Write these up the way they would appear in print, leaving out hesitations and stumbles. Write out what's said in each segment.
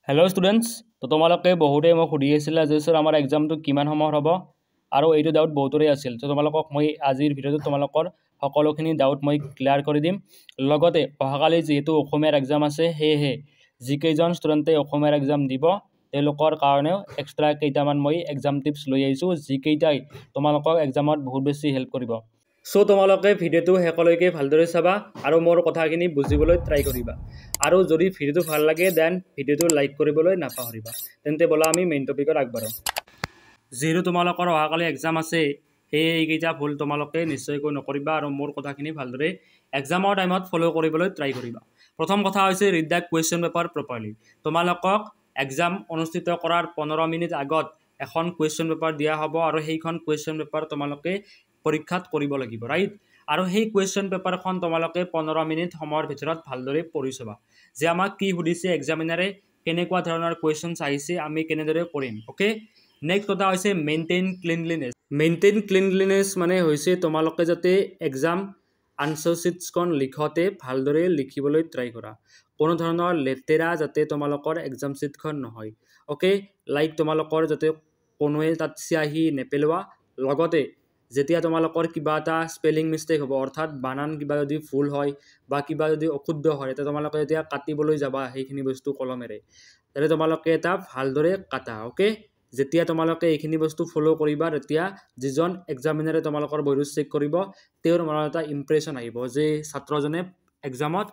Hello' students তো তোমালোকে বহুতে মোক সুধি আছিলা যে স্যাৰ আমাৰ এক্সামটো কিমান সময়ত হ'ব আৰু এইটো ডাউট বহুতৰে আছিল তো তোমালোকক মই আজিৰ ভিডিঅ'টোত তোমালোকৰ সকলোখিনি ডাউট মই ক্লিয়াৰ কৰি দিম লগতে অহাকালি যিহেতু অসমীয়াৰ এক্সাম আছে সেয়েহে যিকেইজন ষ্টুডেণ্টে অসমীয়াৰ এক্সাম দিব তেওঁলোকৰ কাৰণেও এক্সট্ৰা কেইটামান মই এক্সাম টিপছ লৈ আহিছোঁ যিকেইটাই তোমালোকক এক্সামত বহুত বেছি হেল্প কৰিব সো তোমালোকে ভিডিঅ'টো শেষলৈকে ভালদৰে চাবা আৰু মোৰ কথাখিনি বুজিবলৈ ট্ৰাই কৰিবা আৰু যদি ভিডিঅ'টো ভাল লাগে দেন ভিডিঅ'টো লাইক কৰিবলৈ নাপাহৰিবা তেন্তে বলা আমি মেইন টপিকত আগবাঢ়ো যেহেতু তোমালোকৰ অহাকালি এক্সাম আছে সেয়ে এইকেইটা ভুল তোমালোকে নিশ্চয়কৈ নকৰিবা আৰু মোৰ কথাখিনি ভালদৰে এক্সামৰ টাইমত ফ'ল' কৰিবলৈ ট্ৰাই কৰিবা প্ৰথম কথা হৈছে read the question paper properly তোমালোকক এক্সাম অনুষ্ঠিত কৰাৰ 15 মিনিট আগত এখন কুৱেশ্যন পেপাৰ দিয়া হ'ব আৰু সেইখন কুৱেশ্যন পেপাৰ তোমালোকে পৰীক্ষাত কৰিব লাগিব ৰাইট আৰু সেই কুৱেশ্যন পেপাৰখন তোমালোকে 15 মিনিট সময়ৰ ভিতৰত ভালদৰে পঢ়ি চাবা যে আমাক কি সুধিছে এক্সামিনাৰে কেনেকুৱা ধৰণৰ কুৱেশ্যনছ আহিছে আমি কেনেদৰে কৰিম ওকে নেক্সট কথা হৈছে মেইনটেইন ক্লিনলিনেছ মানে হৈছে তোমালোকে যাতে এক্সাম আনচাৰ শ্বীটছখন লিখোঁতে ভালদৰে লিখিবলৈ ট্ৰাই কৰা কোনো ধৰণৰ লেতেৰা যাতে তোমালোকৰ এক্সাম শ্বীটখন নহয় ওকে লাইক তোমালোকৰ যাতে কোনোৱে তাত চিয়াহী নেপেলোৱা লগতে যেতিয়া তোমালোকৰ কিবা এটা স্পেলিং মিষ্টেক হ'ব অৰ্থাৎ বানান কিবা যদি ভুল হয় বা কিবা যদি অশুদ্ধ হয় তেতিয়া তোমালোকে যেতিয়া কাটিবলৈ যাবা সেইখিনি বস্তু কলমেৰে তেতিয়া তোমালোকে এটা ভালদৰে কাটা ওকে যেতিয়া তোমালোকে এইখিনি বস্তু ফ'ল' কৰিবা তেতিয়া যিজন এক্সামিনাৰে তোমালোকৰ বহিটো চেক কৰিব তেওঁৰ মনত এটা ইমপ্ৰেশ্যন আহিব যে ছাত্ৰজনে এক্সামত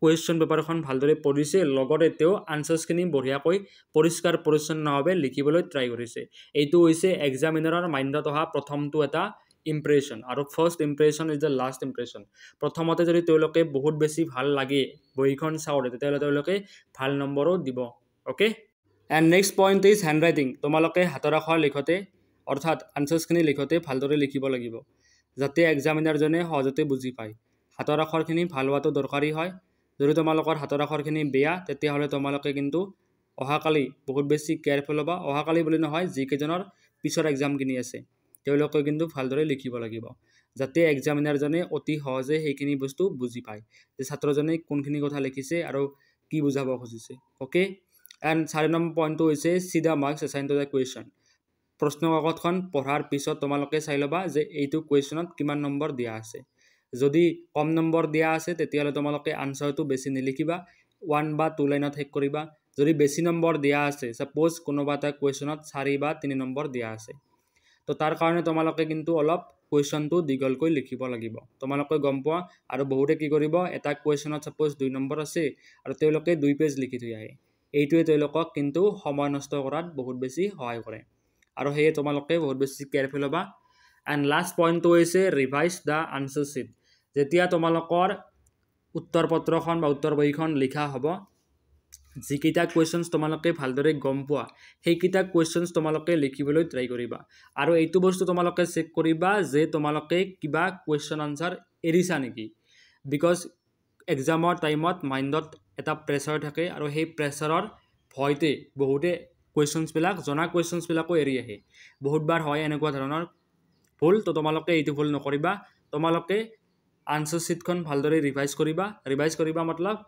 কুৱেশ্যন পেপাৰখন ভালদৰে পঢ়িছে লগতে তেওঁ আনচাৰ্ছখিনি বঢ়িয়াকৈ পৰিষ্কাৰ পৰিচ্ছন্নভাৱে লিখিবলৈ ট্ৰাই কৰিছে এইটো হৈছে এক্সামিনাৰৰ মাইণ্ডত অহা প্ৰথমটো এটা ইমপ্ৰেশ্যন আৰু first impression is the last impression প্ৰথমতে যদি তেওঁলোকে বহুত বেছি ভাল লাগে বহিখন চাওঁতে তেতিয়াহ'লে তেওঁলোকে ভাল নম্বৰো দিব okay and next point is hand writing তোমালোকে হাতৰ আখৰ লিখোঁতে অৰ্থাৎ আনচাৰ্ছখিনি লিখোঁতে ভালদৰে লিখিব লাগিব যাতে এক্সামিনাৰজনে সহজতে বুজি পায় হাতৰ আখৰখিনি ভাল হোৱাটো দৰকাৰী হয় যদি তোমালোকৰ হাতৰ আখৰখিনি বেয়া তেতিয়াহ'লে তোমালোকে কিন্তু অহাকালি বহুত বেছি কেয়াৰফুল হ'বা অহাকালি বুলি নহয় যিকেইজনৰ পিছৰ এক্সামখিনি আছে তেওঁলোকে কিন্তু ভালদৰে লিখিব লাগিব যাতে এক্সামিনাৰজনে অতি সহজে সেইখিনি বস্তু বুজি পায় যে ছাত্ৰজনে কোনখিনি কথা লিখিছে আৰু কি বুজাব খুজিছে অ'কে এণ্ড 4 নম্বৰ পইণ্টটো হৈছে C the marks assign to the question প্ৰশ্ন কাকতখন পঢ়াৰ পিছত তোমালোকে চাই ল'বা যে এইটো কুৱেশ্যনত কিমান নম্বৰ দিয়া আছে যদি কম নম্বৰ দিয়া আছে তেতিয়াহ'লে তোমালোকে আনচাৰটো বেছি নিলিখিবা 1 বা 2 লাইনত শেষ কৰিবা যদি বেছি নম্বৰ দিয়া আছে সাপোজ কোনোবা এটা কুৱেশ্যনত 4 বা 3 নম্বৰ দিয়া আছে তো তাৰ কাৰণে তোমালোকে কিন্তু অলপ কুৱেশ্যনটো দীঘলকৈ লিখিব লাগিব তোমালোকে গম পোৱা আৰু বহুতে কি কৰিব এটা কুৱেশ্যনত সাপোজ 2 নম্বৰ আছে আৰু তেওঁলোকে 2 পেজ লিখি থৈ আহে এইটোৱে তেওঁলোকক কিন্তু সময় নষ্ট কৰাত বহুত বেছি সহায় কৰে আৰু সেয়ে তোমালোকে বহুত বেছি কেয়াৰফুল হ'বা এণ্ড লাষ্ট পইণ্টটো হৈছে ৰিভাইজ দ্য আনচাৰ শ্বীট যেতিয়া তোমালোকৰ উত্তৰ পত্ৰখন বা উত্তৰ বহীখন লিখা হ'ব যিকেইটা কুৱেশ্যনছ তোমালোকে ভালদৰে গম পোৱা সেইকেইটা কুৱেশ্যনছ তোমালোকে লিখিবলৈ ট্ৰাই কৰিবা আৰু এইটো বস্তু তোমালোকে চেক কৰিবা যে তোমালোকে কিবা কুৱেশ্যন আনচাৰ এৰিছা নেকি বিকজ এক্সামৰ টাইমত মাইণ্ডত এটা প্ৰেছাৰ থাকে আৰু সেই প্ৰেছাৰৰ ভয়তে বহুতে কুৱেশ্যনছবিলাক জনা কুৱেশ্যনছবিলাকো এৰি আহে বহুতবাৰ হয় এনেকুৱা ধৰণৰ ভুল তো তোমালোকে এইটো ভুল নকৰিবা তোমালোকে আনচাৰ শ্বীটখন ভালদৰে ৰিভাইজ কৰিবা মতলব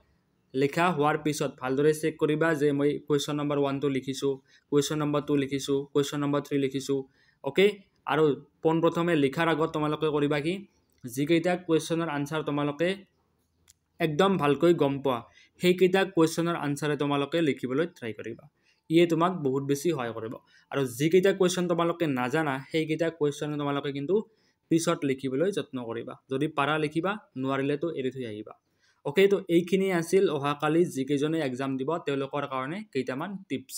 লিখা হোৱাৰ পিছত ভালদৰে চেক কৰিবা যে মই কুৱেশ্যন নম্বৰ 1 টো লিখিছোঁ কুৱেশ্যন নম্বৰ 2 লিখিছোঁ কুৱেশ্যন নম্বৰ 3 লিখিছোঁ অ'কে আৰু পোনপ্ৰথমে লিখাৰ আগত তোমালোকে কৰিবা কি যিকেইটা কুৱেশ্যনৰ আনচাৰ তোমালোকে একদম ভালকৈ গম পোৱা সেইকেইটা কুৱেশ্যনৰ আনচাৰে তোমালোকে লিখিবলৈ ট্ৰাই কৰিবা ইয়ে তোমাক বহুত বেছি সহায় কৰিব আৰু যিকেইটা কুৱেশ্যন তোমালোকে নাজানা সেইকেইটা কুৱেশ্যন তোমালোকে কিন্তু পিছত লিখিবলৈ যত্ন কৰিবা যদি পাৰা লিখিবা নোৱাৰিলেতো এৰি থৈ আহিবা অ'কে তো এইখিনি আছিল অহাকালি যিকেইজনে এক্সাম দিব তেওঁলোকৰ কাৰণে কেইটামান টিপছ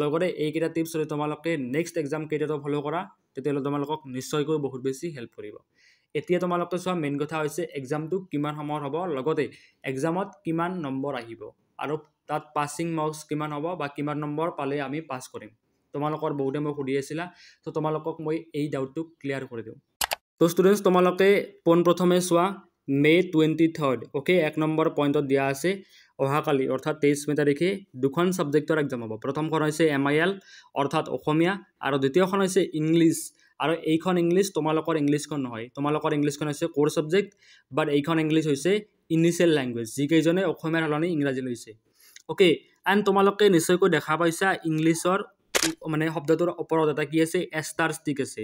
লগতে এইকেইটা টিপছ যদি তোমালোকে নেক্সট এক্সাম কেইটাতো ফ'ল' কৰা তেতিয়াহ'লে তোমালোকক নিশ্চয়কৈ বহুত বেছি হেল্প কৰিব এতিয়া তোমালোকে চোৱা মেইন কথা হৈছে এক্সামটো কিমান সময়ত হ'ব লগতে এক্সামত কিমান নম্বৰ আহিব আৰু তাত পাছিং মাৰ্কছ কিমান হ'ব বা কিমান নম্বৰ পালে আমি পাছ কৰিম তোমালোকৰ বহুতে মোক সুধি আছিলা তো তোমালোকক মই এই ডাউটটো ক্লিয়াৰ কৰি দিওঁ তো ষ্টুডেণ্টছ তোমালোকে পোনপ্ৰথমে চোৱা মে 23rd অ'কে 1 নম্বৰ পইণ্টত দিয়া আছে অহাকালি অৰ্থাৎ 23 মে তাৰিখে দুখন ছাবজেক্টৰ এক্সাম হ'ব প্ৰথমখন হৈছে MIL অৰ্থাৎ অসমীয়া আৰু দ্বিতীয়খন হৈছে ইংলিছ আৰু এইখন ইংলিছ তোমালোকৰ ইংলিছখন নহয় তোমালোকৰ ইংলিছখন হৈছে কোৰ ছাবজেক্ট বাট এইখন ইংলিছ হৈছে ইনিচিয়েল লেংগুৱেজ যিকেইজনে অসমীয়াৰ সলনি ইংৰাজী লৈছে অ'কে এণ্ড তোমালোকে নিশ্চয়কৈ দেখা পাইছা ইংলিছৰ মানে শব্দটোৰ ওপৰত এটা কি আছে ষ্টাৰ ষ্টিক আছে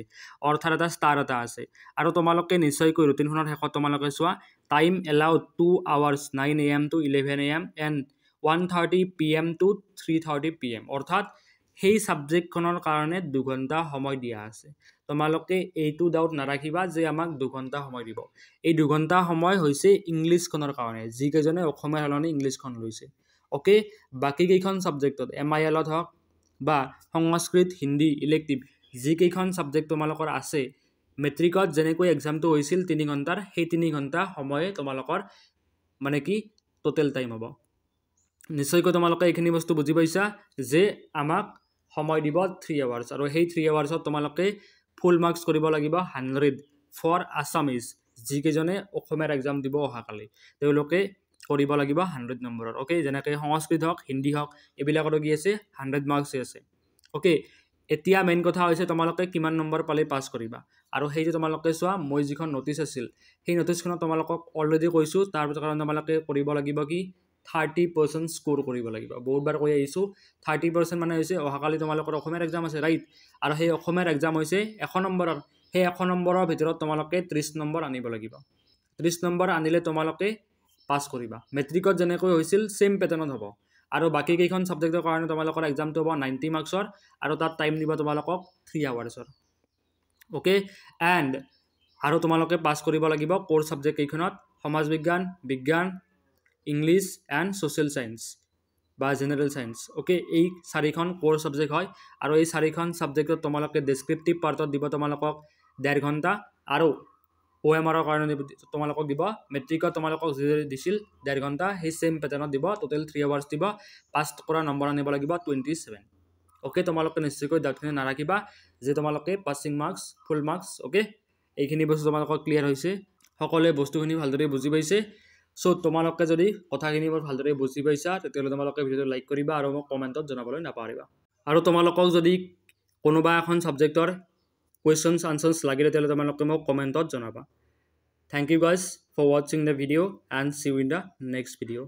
অৰ্থাৎ এটা ষ্টাৰ এটা আছে আৰু তোমালোকে নিশ্চয়কৈ ৰুটিনখনৰ শেষত তোমালোকে চোৱা time allowed 2 hours 9 AM to 11 AM and 1:30 PM to 3:30 PM অৰ্থাৎ সেই ছাবজেক্টখনৰ কাৰণে 2 ঘণ্টা সময় দিয়া আছে তোমালোকে এইটো ডাউট নাৰাখিবা যে আমাক 2 ঘণ্টা সময় দিব এই 2 ঘণ্টা সময় হৈছে ইংলিছখনৰ কাৰণে যিকেইজনে অসমীয়া সলনি ইংলিছখন লৈছে ওকে বাকি কেইখন সাবজেক্টত MIL হওক বা সংস্কৃত হিন্দী ইলেক্টিভ যিকেইখন সাবজেক্ট তোমালোকৰ আছে মেট্ৰিকত যেনেকৈ এক্সামটো হৈছিল 3 ঘণ্টাৰ সেই 3 ঘণ্টা সময়ে তোমালোকৰ মানে কি টোটেল টাইম হ'ব নিশ্চয়কৈ তোমালোকে এইখিনি বস্তু বুজি পাইছা যে আমাক সময় দিব 3 আৱাৰ্ছ আৰু সেই 3 আৱাৰ্ছত তোমালোকে ফুল মাৰ্কছ কৰিব লাগিব 100 ফৰ আছামিজ যিকেইজনে অসমীয়াৰ এক্সাম দিব অহাকালি তেওঁলোকে কৰিব লাগিব 100 নম্বৰৰ ওকে যেনেকৈ সংস্কৃত হওক হিন্দী হওক এইবিলাকৰো কি আছে 100 মাৰ্কছ আছে ওকে এতিয়া মেইন কথা হৈছে তোমালোকে কিমান নম্বৰ পালে পাছ কৰিবা আৰু সেই যে তোমালোকে চোৱা মই যিখন নোটিছ আছিল সেই নোটিছখনত তোমালোকক অলৰেডি কৈছোঁ তাৰ কাৰণে তোমালোকে কৰিব লাগিব কি 30% স্কোৰ কৰিব লাগিব বহুতবাৰ কৈ আহিছোঁ 30% মানে হৈছে অহাকালি তোমালোকৰ অসমীয়াৰ এক্সাম আছে ৰাইট আৰু সেই অসমীয়াৰ এক্সাম হৈছে 100 নম্বৰৰ সেই 100 নম্বৰৰ ভিতৰত তোমালোকে 30 নম্বৰ আনিব লাগিব 30 নম্বৰ আনিলে তোমালোকে পাছ কৰিবা মেট্ৰিকত যেনেকৈ হৈছিল সেম পেটাৰ্নত হ'ব আৰু বাকি কেইখন সাবজেক্টৰ কাৰণে তোমালোকৰ এক্সামটো হ'ব 90 মাৰ্কছৰ আৰু তাত টাইম দিব তোমালোকক 3 আৱাৰ্ছৰ ওকে এণ্ড আৰু তোমালোকে পাছ কৰিব লাগিব কোৰ সাবজেক্ট কেইখনত সমাজ বিজ্ঞান বিজ্ঞান ইংলিছ এণ্ড ছ'চিয়েল ছায়েন্স বা জেনেৰেল ছায়েন্স ওকে এই 4খন কোৰ সাবজেক্ট হয় আৰু এই 4খন সাবজেক্টত তোমালোকে ডেছক্ৰিপটিভ পাৰ্টত দিব তোমালোকক 1.5 ঘণ্টা আৰু OMRৰ কাৰণে তোমালোকক দিব মেট্ৰিকত তোমালোকক যি দিছিল 1.5 ঘণ্টা সেই সেম পেটাৰ্নত দিব টোটেল 3 আৱাৰ্ছ দিব পাছ কৰা নম্বৰ আনিব লাগিব 27 ওকে তোমালোকে নিশ্চয়কৈ ডাউটখিনি নাৰাখিবা যে তোমালোকে পাছিং মাৰ্কছ ফুল মাৰ্কছ ওকে এইখিনি বস্তু তোমালোকৰ ক্লিয়াৰ হৈছে সকলোৱে বস্তুখিনি ভালদৰে বুজি পাইছে সো তোমালোকে যদি কথাখিনি ভালদৰে বুজি পাইছা তেতিয়াহ'লে তোমালোকে ভিডিঅ'টো লাইক কৰিবা আৰু মোক কমেণ্টত জনাবলৈ নাপাহৰিবা আৰু তোমালোকক যদি কোনোবা এখন সাবজেক্টৰ questions answers লাগিলে তেতিয়াহ'লে তোমালোকে মোক কমেণ্টত জনাবা Thank you guys for watching the video and see you in the next video.